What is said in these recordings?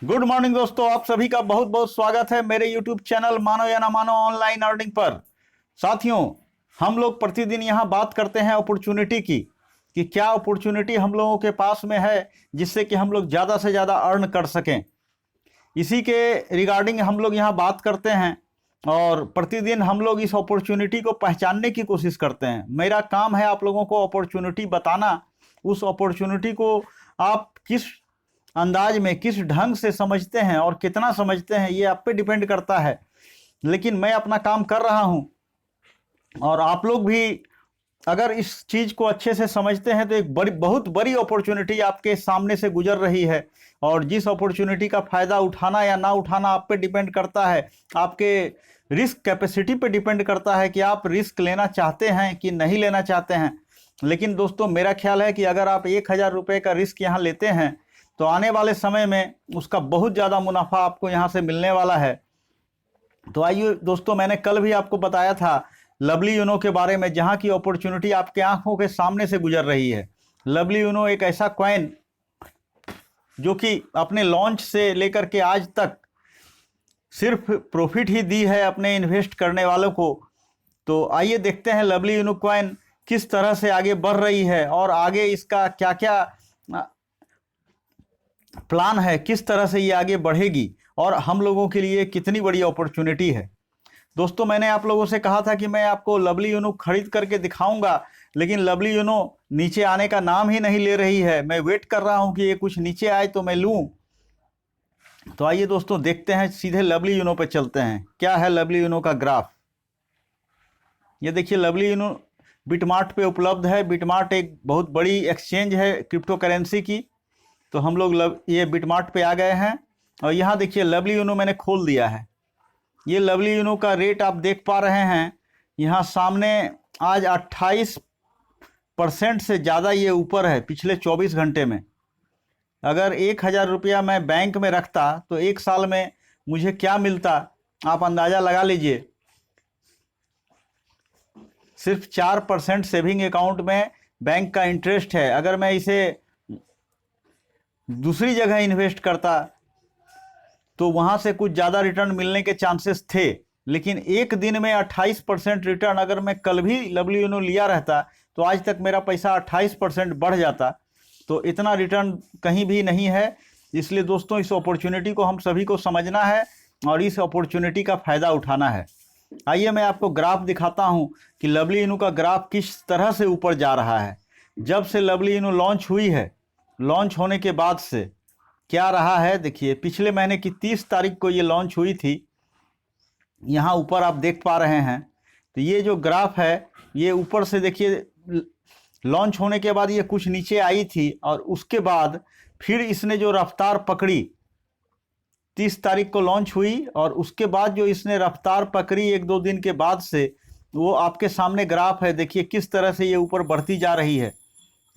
Good morning दोस्तों, आप सभी का बहुत बहुत स्वागत है मेरे यूट्यूब चैनल मानो या ना मानो ऑनलाइन अर्निंग पर। साथियों, हम लोग प्रतिदिन यहाँ बात करते हैं अपॉर्चुनिटी की कि क्या अपॉर्चुनिटी हम लोगों के पास में है जिससे कि हम लोग ज़्यादा से ज़्यादा अर्न कर सकें। इसी के रिगार्डिंग हम लोग यहाँ बात करते हैं और प्रतिदिन हम लोग इस अपॉर्चुनिटी को पहचानने की कोशिश करते हैं। मेरा काम है आप लोगों को अपॉर्चुनिटी बताना। उस अपॉर्चुनिटी को आप किस अंदाज में, किस ढंग से समझते हैं और कितना समझते हैं, ये आप पे डिपेंड करता है। लेकिन मैं अपना काम कर रहा हूं और आप लोग भी अगर इस चीज़ को अच्छे से समझते हैं तो एक बहुत बड़ी अपॉर्चुनिटी आपके सामने से गुजर रही है। और जिस अपॉर्चुनिटी का फ़ायदा उठाना या ना उठाना आप पे डिपेंड करता है, आपके रिस्क कैपेसिटी पे डिपेंड करता है कि आप रिस्क लेना चाहते हैं कि नहीं लेना चाहते हैं। लेकिन दोस्तों, मेरा ख्याल है कि अगर आप 1,000 रुपये का रिस्क यहाँ लेते हैं तो आने वाले समय में उसका बहुत ज़्यादा मुनाफा आपको यहाँ से मिलने वाला है। तो आइए दोस्तों, मैंने कल भी आपको बताया था लवली यूनो के बारे में, जहाँ की अपॉर्चुनिटी आपके आंखों के सामने से गुजर रही है। लवली यूनो एक ऐसा कॉइन जो कि अपने लॉन्च से लेकर के आज तक सिर्फ प्रॉफिट ही दी है अपने इन्वेस्ट करने वालों को। तो आइए देखते हैं लवली यूनो कॉइन किस तरह से आगे बढ़ रही है और आगे इसका क्या क्या प्लान है, किस तरह से ये आगे बढ़ेगी और हम लोगों के लिए कितनी बड़ी अपॉर्चुनिटी है। दोस्तों, मैंने आप लोगों से कहा था कि मैं आपको लवली यूनो खरीद करके दिखाऊंगा, लेकिन लवली यूनो नीचे आने का नाम ही नहीं ले रही है। मैं वेट कर रहा हूं कि ये कुछ नीचे आए तो मैं लूं। तो आइए दोस्तों, देखते हैं, सीधे लवली यूनो पे चलते हैं। क्या है लवली यूनो का ग्राफ? ये देखिए, लवली यूनो बिटमार्ट पे उपलब्ध है। बिटमार्ट एक बहुत बड़ी एक्सचेंज है क्रिप्टो करेंसी की। तो हम लोग ये बिटमार्ट पे आ गए हैं और यहाँ देखिए लवली यूनो मैंने खोल दिया है। ये लवली यूनो का रेट आप देख पा रहे हैं यहाँ सामने। आज 28% से ज़्यादा ये ऊपर है पिछले 24 घंटे में। अगर 1,000 रुपया मैं बैंक में रखता तो एक साल में मुझे क्या मिलता, आप अंदाज़ा लगा लीजिए। सिर्फ 4% सेविंग अकाउंट में बैंक का इंटरेस्ट है। अगर मैं इसे दूसरी जगह इन्वेस्ट करता तो वहाँ से कुछ ज़्यादा रिटर्न मिलने के चांसेस थे, लेकिन एक दिन में 28% रिटर्न अगर मैं कल भी लवली यूनो लिया रहता तो आज तक मेरा पैसा 28% बढ़ जाता। तो इतना रिटर्न कहीं भी नहीं है। इसलिए दोस्तों, इस अपॉर्चुनिटी को हम सभी को समझना है और इस अपॉर्चुनिटी का फ़ायदा उठाना है। आइए मैं आपको ग्राफ दिखाता हूँ कि लवली यूनो का ग्राफ किस तरह से ऊपर जा रहा है। जब से लवली यूनो लॉन्च हुई है, लॉन्च होने के बाद से क्या रहा है देखिए। पिछले महीने की 30 तारीख को ये लॉन्च हुई थी। यहाँ ऊपर आप देख पा रहे हैं। तो ये जो ग्राफ है, ये ऊपर से देखिए, लॉन्च होने के बाद ये कुछ नीचे आई थी और उसके बाद फिर इसने जो रफ्तार पकड़ी, 30 तारीख को लॉन्च हुई और उसके बाद जो इसने रफ्तार पकड़ी एक दो दिन के बाद से, वो आपके सामने ग्राफ है। देखिए किस तरह से ये ऊपर बढ़ती जा रही है।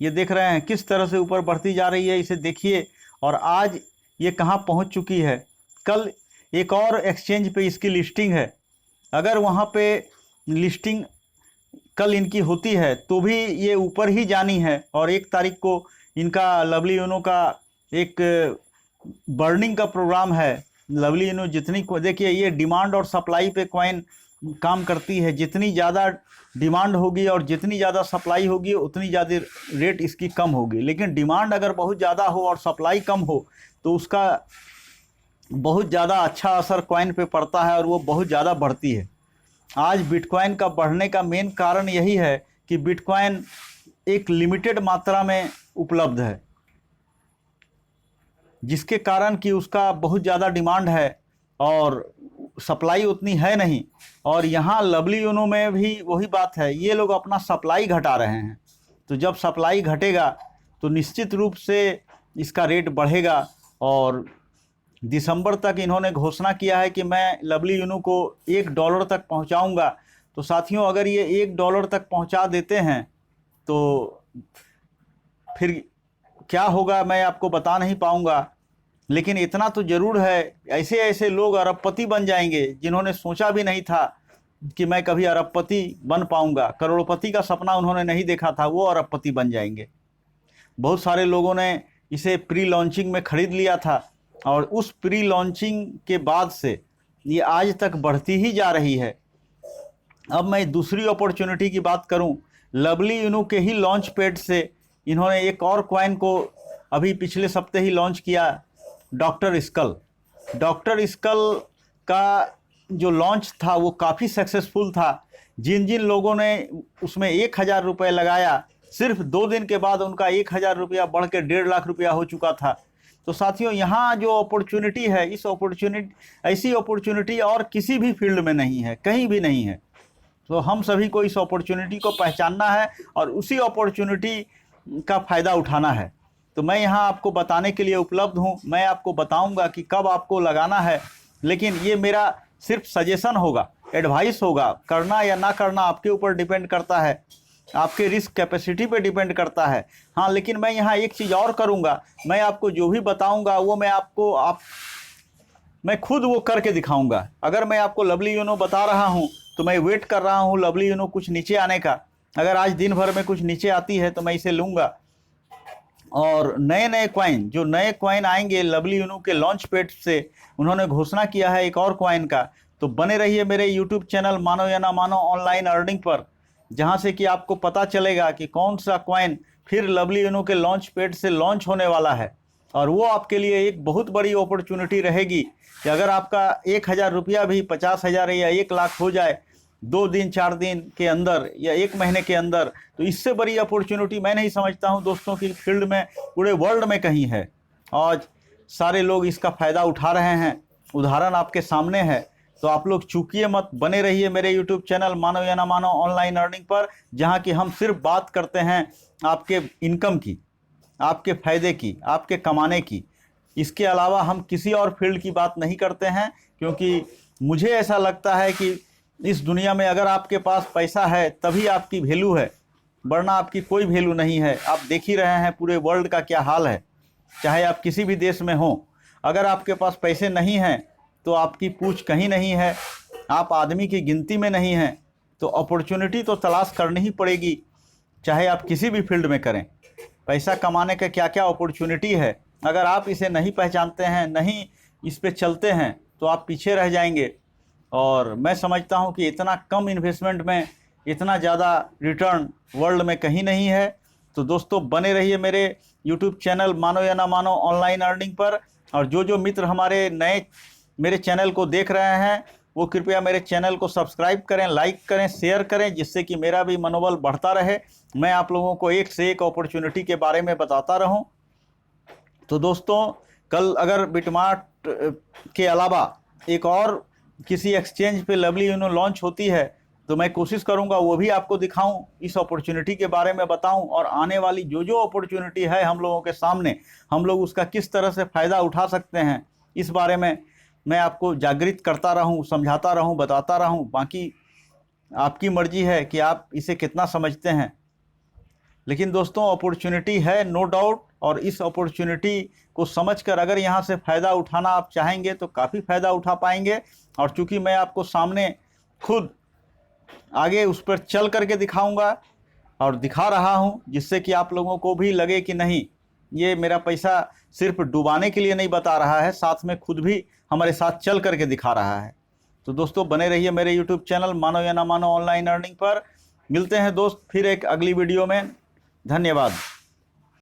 ये देख रहे हैं किस तरह से ऊपर बढ़ती जा रही है, इसे देखिए। और आज ये कहाँ पहुँच चुकी है। कल एक और एक्सचेंज पे इसकी लिस्टिंग है। अगर वहाँ पे लिस्टिंग कल इनकी होती है तो भी ये ऊपर ही जानी है। और 1 तारीख को इनका लवली यूनो का एक बर्निंग का प्रोग्राम है। लवली यूनो जितनी को देखिए, ये डिमांड और सप्लाई पे कॉइन काम करती है। जितनी ज़्यादा डिमांड होगी और जितनी ज़्यादा सप्लाई होगी उतनी ज़्यादा रेट इसकी कम होगी। लेकिन डिमांड अगर बहुत ज़्यादा हो और सप्लाई कम हो तो उसका बहुत ज़्यादा अच्छा असर कॉइन पे पड़ता है और वो बहुत ज़्यादा बढ़ती है। आज बिटकॉइन का बढ़ने का मेन कारण यही है कि बिटकॉइन एक लिमिटेड मात्रा में उपलब्ध है, जिसके कारण कि उसका बहुत ज़्यादा डिमांड है और सप्लाई उतनी है नहीं। और यहाँ लवली यूनो में भी वही बात है, ये लोग अपना सप्लाई घटा रहे हैं। तो जब सप्लाई घटेगा तो निश्चित रूप से इसका रेट बढ़ेगा। और दिसंबर तक इन्होंने घोषणा किया है कि मैं लवली यूनो को $1 तक पहुंचाऊंगा। तो साथियों, अगर ये $1 तक पहुंचा देते हैं तो फिर क्या होगा मैं आपको बता नहीं पाऊंगा। लेकिन इतना तो ज़रूर है, ऐसे ऐसे लोग अरबपति बन जाएंगे जिन्होंने सोचा भी नहीं था कि मैं कभी अरबपति बन पाऊंगा। करोड़पति का सपना उन्होंने नहीं देखा था, वो अरबपति बन जाएंगे। बहुत सारे लोगों ने इसे प्री लॉन्चिंग में ख़रीद लिया था और उस प्री लॉन्चिंग के बाद से ये आज तक बढ़ती ही जा रही है। अब मैं दूसरी अपॉर्चुनिटी की बात करूं, लवली यूनो के ही लॉन्च पैड से इन्होंने एक और कॉइन को अभी पिछले सप्ते ही लॉन्च किया, डॉक्टर स्कल। डॉक्टर स्कल का जो लॉन्च था वो काफ़ी सक्सेसफुल था। जिन जिन लोगों ने उसमें 1000 रुपये लगाया, सिर्फ 2 दिन के बाद उनका 1000 रुपया बढ़ के 1.5 लाख रुपया हो चुका था। तो साथियों, यहाँ जो अपॉर्चुनिटी है, इस ऐसी अपॉर्चुनिटी और किसी भी फील्ड में नहीं है, कहीं भी नहीं है। तो हम सभी को इस अपॉर्चुनिटी को पहचानना है और उसी अपॉर्चुनिटी का फ़ायदा उठाना है। तो मैं यहाँ आपको बताने के लिए उपलब्ध हूँ। मैं आपको बताऊँगा कि कब आपको लगाना है, लेकिन ये मेरा सिर्फ सजेशन होगा, एडवाइस होगा। करना या ना करना आपके ऊपर डिपेंड करता है, आपके रिस्क कैपेसिटी पे डिपेंड करता है। हाँ, लेकिन मैं यहाँ एक चीज़ और करूँगा, मैं आपको जो भी बताऊँगा वो मैं खुद वो करके दिखाऊँगा। अगर मैं आपको लवली यूनो बता रहा हूँ तो मैं वेट कर रहा हूँ लवली यूनो कुछ नीचे आने का। अगर आज दिन भर में कुछ नीचे आती है तो मैं इसे लूँगा। और नए नए कॉइन, जो नए कॉइन आएंगे लवली यूनो के लॉन्च पैड से, उन्होंने घोषणा किया है एक और कॉइन का। तो बने रहिए मेरे यूट्यूब चैनल मानो या ना मानो ऑनलाइन अर्निंग पर, जहां से कि आपको पता चलेगा कि कौन सा कॉइन फिर लवली यूनो के लॉन्च पैड से लॉन्च होने वाला है। और वो आपके लिए एक बहुत बड़ी अपॉर्चुनिटी रहेगी कि अगर आपका 1000 रुपया भी 50,000 या 1 लाख हो जाए 2 दिन 4 दिन के अंदर या 1 महीने के अंदर, तो इससे बड़ी अपॉर्चुनिटी मैं नहीं समझता हूं दोस्तों की फील्ड में, पूरे वर्ल्ड में कहीं है। आज सारे लोग इसका फ़ायदा उठा रहे हैं, उदाहरण आपके सामने है। तो आप लोग चूकिए मत, बने रहिए मेरे यूट्यूब चैनल मानो या ना मानो ऑनलाइन अर्निंग पर, जहां कि हम सिर्फ बात करते हैं आपके इनकम की, आपके फ़ायदे की, आपके कमाने की। इसके अलावा हम किसी और फील्ड की बात नहीं करते हैं, क्योंकि मुझे ऐसा लगता है कि इस दुनिया में अगर आपके पास पैसा है तभी आपकी वैल्यू है, वरना आपकी कोई वैल्यू नहीं है। आप देख ही रहे हैं पूरे वर्ल्ड का क्या हाल है, चाहे आप किसी भी देश में हों। अगर आपके पास पैसे नहीं हैं तो आपकी पूछ कहीं नहीं है, आप आदमी की गिनती में नहीं हैं। तो अपॉर्चुनिटी तो तलाश करनी ही पड़ेगी, चाहे आप किसी भी फील्ड में करें। पैसा कमाने का क्या क्या अपॉर्चुनिटी है, अगर आप इसे नहीं पहचानते हैं, नहीं इस पे चलते हैं, तो आप पीछे रह जाएंगे। और मैं समझता हूं कि इतना कम इन्वेस्टमेंट में इतना ज़्यादा रिटर्न वर्ल्ड में कहीं नहीं है। तो दोस्तों, बने रहिए मेरे यूट्यूब चैनल मानो या ना मानो ऑनलाइन अर्निंग पर। और जो मित्र हमारे नए मेरे चैनल को देख रहे हैं, वो कृपया मेरे चैनल को सब्सक्राइब करें, लाइक करें, शेयर करें, जिससे कि मेरा भी मनोबल बढ़ता रहे, मैं आप लोगों को एक से एक अपॉर्चुनिटी के बारे में बताता रहूं। तो दोस्तों, कल अगर बिटमार्ट के अलावा एक और किसी एक्सचेंज पे लवली यूनो लॉन्च होती है तो मैं कोशिश करूंगा वो भी आपको दिखाऊं, इस अपॉर्चुनिटी के बारे में बताऊं, और आने वाली जो अपॉर्चुनिटी है हम लोगों के सामने, हम लोग उसका किस तरह से फ़ायदा उठा सकते हैं, इस बारे में मैं आपको जागृत करता रहूं, समझाता रहूं, बताता रहूं। बाकी आपकी मर्जी है कि आप इसे कितना समझते हैं। लेकिन दोस्तों, अपॉर्चुनिटी है नो डाउट, और इस अपॉर्चुनिटी को समझकर अगर यहाँ से फ़ायदा उठाना आप चाहेंगे तो काफ़ी फ़ायदा उठा पाएंगे। और चूंकि मैं आपको सामने खुद आगे उस पर चल करके दिखाऊंगा और दिखा रहा हूँ, जिससे कि आप लोगों को भी लगे कि नहीं, ये मेरा पैसा सिर्फ डुबाने के लिए नहीं बता रहा है, साथ में खुद भी हमारे साथ चल करके दिखा रहा है। तो दोस्तों, बने रहिए मेरे यूट्यूब चैनल मानो या ना मानो ऑनलाइन अर्निंग पर। मिलते हैं दोस्त फिर एक अगली वीडियो में। धन्यवाद।